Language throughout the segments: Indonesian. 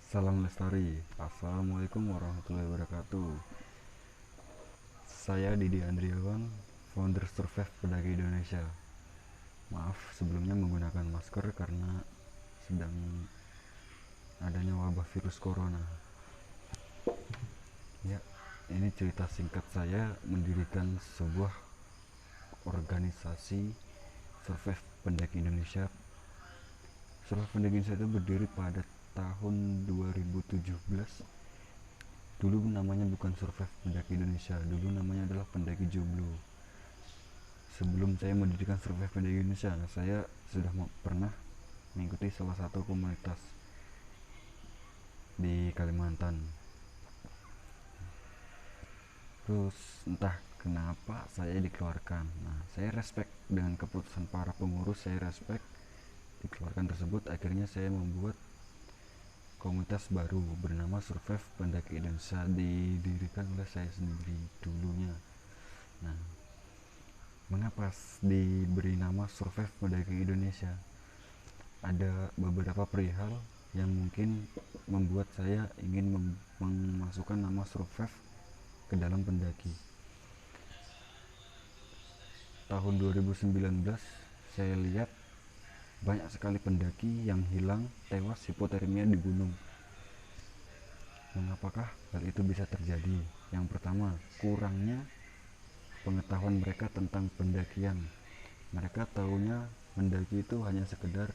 Salam Lestari. Assalamualaikum warahmatullahi wabarakatuh. Saya Didi Andriawan, founder Survive Pendaki Indonesia. Maaf sebelumnya menggunakan masker karena sedang adanya wabah virus corona. Ya, ini cerita singkat saya mendirikan sebuah organisasi Survive Pendaki Indonesia. Survive Pendaki Indonesia itu berdiri pada tahun 2017. Dulu namanya bukan Survive Pendaki Indonesia, dulu namanya adalah Pendaki Jomblo. Sebelum saya mendirikan Survive Pendaki Indonesia, saya sudah pernah mengikuti salah satu komunitas di Kalimantan. Terus entah kenapa saya dikeluarkan. Nah, saya respect dengan keputusan para pengurus, saya respect dikeluarkan tersebut. Akhirnya saya membuat komunitas baru bernama Survive Pendaki Indonesia, didirikan oleh saya sendiri dulunya. Nah, mengapa diberi nama Survive Pendaki Indonesia? Ada beberapa perihal yang mungkin membuat saya ingin memasukkan nama Survive ke dalam pendaki. Tahun 2019 saya lihat banyak sekali pendaki yang hilang tewas hipotermia di gunung. Mengapakah hal itu bisa terjadi? Yang pertama, kurangnya pengetahuan mereka tentang pendakian. Mereka taunya mendaki itu hanya sekedar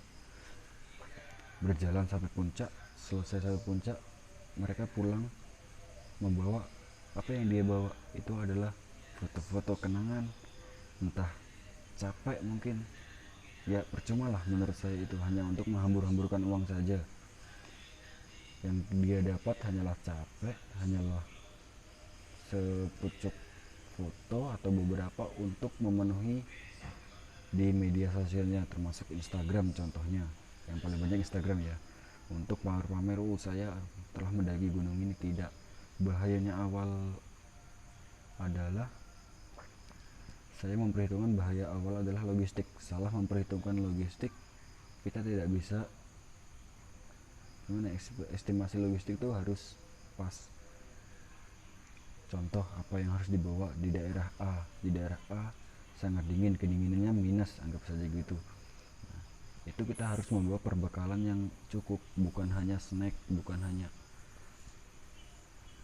berjalan sampai puncak, selesai sampai puncak mereka pulang membawa apa yang dia bawa itu adalah foto-foto kenangan, entah capek mungkin. Ya percuma lah menurut saya, itu hanya untuk menghambur-hamburkan uang saja. Yang dia dapat hanyalah capek, hanyalah sepucuk foto atau beberapa untuk memenuhi di media sosialnya, termasuk Instagram contohnya. Yang paling banyak Instagram ya, untuk pamer-pamer saya telah mendaki gunung ini. Tidak, bahayanya awal adalah saya memperhitungkan bahaya awal adalah logistik. Salah memperhitungkan logistik, kita tidak bisa estimasi logistik itu harus pas. Contoh apa yang harus dibawa di daerah A, di daerah A sangat dingin, kedinginannya minus, anggap saja gitu. Nah, itu kita harus membawa perbekalan yang cukup, bukan hanya snack, bukan hanya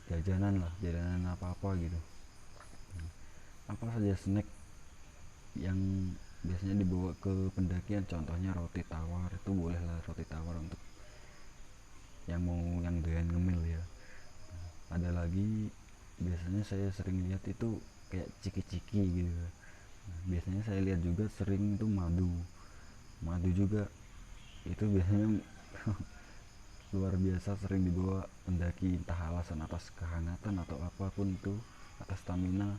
jajanan lah, jajanan apa-apa gitu. Apa saja snack yang biasanya dibawa ke pendakian, contohnya roti tawar, itu boleh lah roti tawar untuk yang mau yang doyan ngemil ya. Ada lagi biasanya saya sering lihat itu kayak ciki-ciki gitu. Biasanya saya lihat juga sering itu madu, madu juga itu biasanya luar biasa sering dibawa pendaki, entah alasan atas kehangatan atau apapun itu, atas stamina.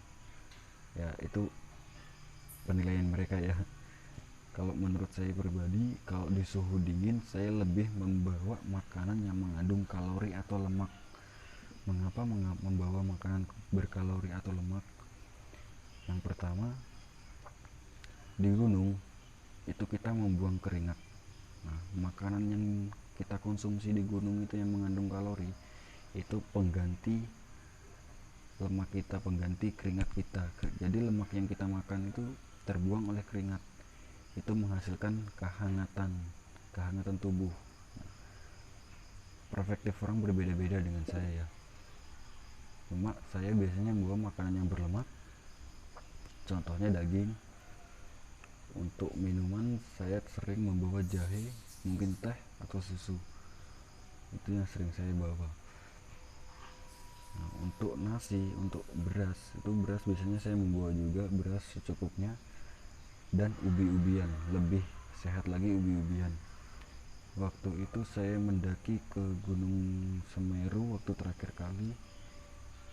Ya itu penilaian mereka ya. Kalau menurut saya pribadi, kalau di suhu dingin saya lebih membawa makanan yang mengandung kalori atau lemak. Mengapa membawa makanan berkalori atau lemak? Yang pertama, di gunung itu kita membuang keringat. Nah, makanan yang kita konsumsi di gunung itu yang mengandung kalori, itu pengganti lemak kita, pengganti keringat kita. Jadi lemak yang kita makan itu terbuang oleh keringat, itu menghasilkan kehangatan, kehangatan tubuh. Perspektif orang berbeda-beda dengan saya ya. Cuma saya biasanya membawa makanan yang berlemak, contohnya daging. Untuk minuman saya sering membawa jahe, mungkin teh atau susu, itu yang sering saya bawa. Nah, untuk nasi, untuk beras, itu beras biasanya saya membawa juga beras secukupnya, dan ubi-ubian, lebih sehat lagi ubi-ubian. Waktu itu saya mendaki ke Gunung Semeru waktu terakhir kali,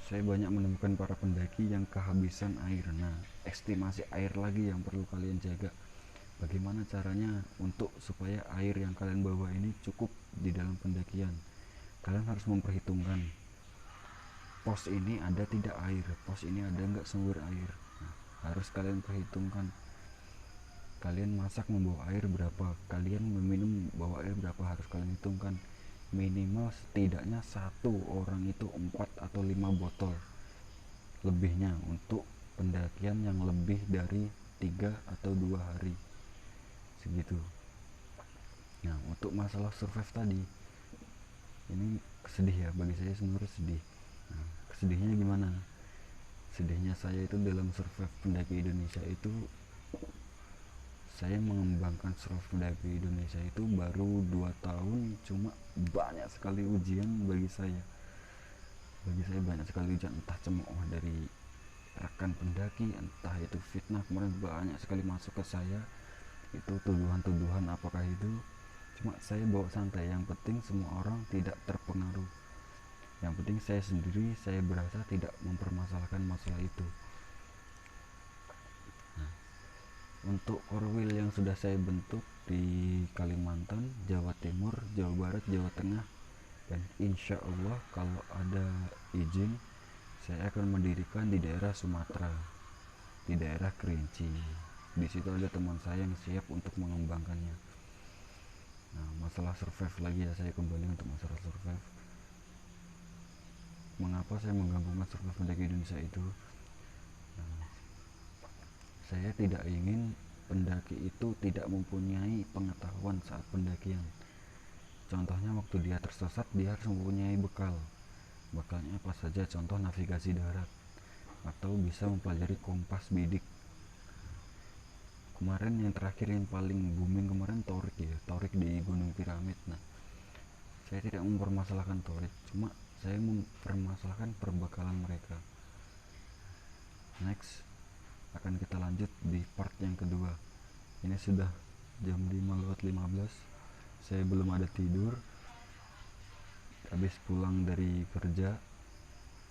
saya banyak menemukan para pendaki yang kehabisan air. Nah, estimasi air lagi yang perlu kalian jaga. Bagaimana caranya untuk supaya air yang kalian bawa ini cukup di dalam pendakian? Kalian harus memperhitungkan pos ini ada tidak air, pos ini ada nggak sumber air. Nah, harus kalian perhitungkan. Kalian masak membawa air berapa, kalian meminum bawa air berapa, harus kalian hitungkan. minimal setidaknya satu orang itu 4 atau 5 botol lebihnya untuk pendakian yang lebih dari 3 atau 2 hari segitu. Nah, untuk masalah survive tadi, ini sedih ya, bagi saya sebenarnya sedih. Nah, kesedihnya gimana? Sedihnya saya itu dalam survive pendaki Indonesia itu, saya mengembangkan survive pendaki Indonesia itu baru 2 tahun, cuma banyak sekali ujian bagi saya. Bagi saya banyak sekali ujian, entah cemooh dari rekan pendaki, entah itu fitnah, kemarin banyak sekali masuk ke saya, itu tuduhan-tuduhan apakah itu. Cuma saya bawa santai, yang penting semua orang tidak terpengaruh, yang penting saya sendiri, saya berasa tidak mempermasalahkan masalah itu. Nah, untuk core wheel yang sudah saya bentuk di Kalimantan, Jawa Timur, Jawa Barat, Jawa Tengah, dan insya Allah kalau ada izin saya akan mendirikan di daerah Sumatera, di daerah Kerinci. Di situ ada teman saya yang siap untuk mengembangkannya. Nah, masalah survive lagi ya, saya kembali untuk masalah survive. Mengapa saya menggabungkan survive pendaki Indonesia itu? Nah, saya tidak ingin pendaki itu tidak mempunyai pengetahuan saat pendakian. Contohnya waktu dia tersesat, dia harus mempunyai bekal. Bekalnya apa saja? Contoh navigasi darat, atau bisa mempelajari kompas bidik. Kemarin yang terakhir yang paling booming kemarin Torik ya, Torik di Gunung Piramid. Nah, saya tidak mempermasalahkan Torik, cuma saya mempermasalahkan perbekalan mereka. Next, akan kita lanjut di part yang kedua. Ini sudah jam 5:15, saya belum ada tidur, habis pulang dari kerja.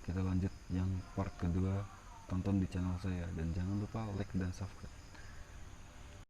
Kita lanjut yang part kedua, tonton di channel saya dan jangan lupa like dan subscribe.